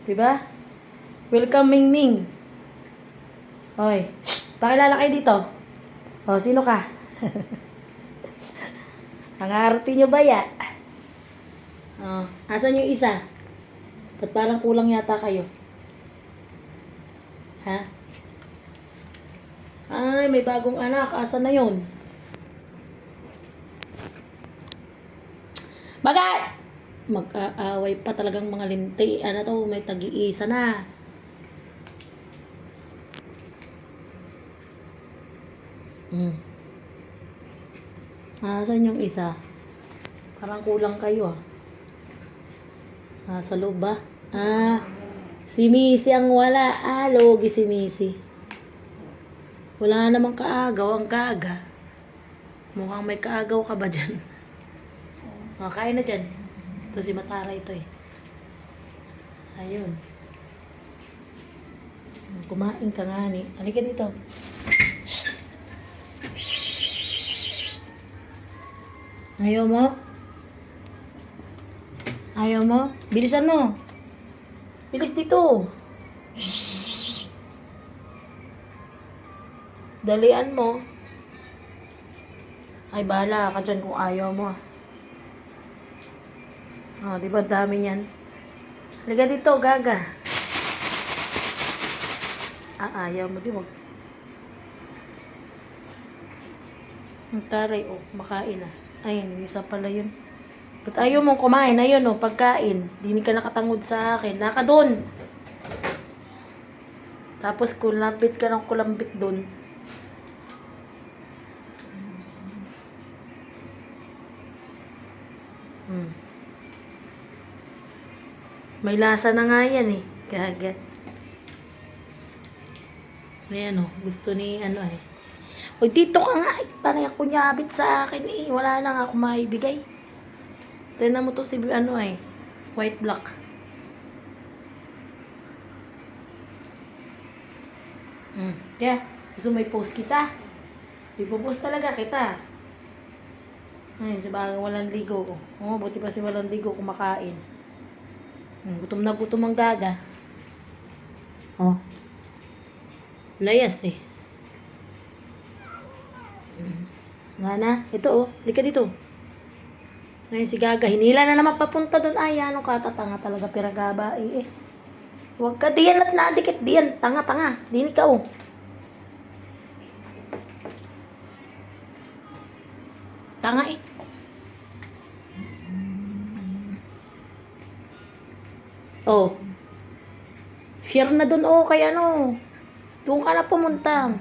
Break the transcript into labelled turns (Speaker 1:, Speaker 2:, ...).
Speaker 1: Diba? Welcome, Ming Ming. Hoy, pakilala kayo dito. O, sino ka? Ang arte nyo ba ya? O, asan yung isa? Ba't parang kulang yata kayo? Ha? Ay, may bagong anak. Asan na yun? Bagay! Mag-aaway pa talagang mga linti. Ano to, may tag-iisa na. Asan yung isa? Parang kulang kayo sa loob ba? Si Missy ang wala. Logi si Missy. Wala namang kaagaw ang kaga. Mukhang may kaagaw ka ba dyan? Kain na dyan. Ito si Matara ito eh. Ayun. Kumain ka nga ni. Halika dito. Ayaw mo? Ayaw mo? Bilisan mo. Bilis dito. Dalian mo. Ay, bahala ka dyan kung ayaw mo. Di ba dami yan? Halika dito, gaga. Ayaw mo, di mo. Ang taray, makain na. Ayun, isa pala yun. Ba't ayaw mong kumain? Ayun, pagkain. Di ka nakatangod sa akin. Naka doon. Tapos kulambit ka ng kulambit doon. May lasa na nga yan eh. Gaga. Ayan gusto ni Huwag dito ka nga. Panay ako nyabit sa akin eh. Wala na nga ako maibigay. Tignan mo to si white black. Kaya, gusto may post kita. Ipopost talaga kita. Ay, sa bagay walang ligo ko. Buti pa si walang ligo kumakain. Gutom na gutom ang gaga. Layas eh. Nana, ito lika dito. Ngayon si Gaga, hinila na naman papunta doon. Ay, katatanga talaga piragaba eh. Huwag ka diyan at nadikit diyan. Tanga-tanga. Din ikaw. Tanga eh. Share na doon kay Doon ka na pumunta.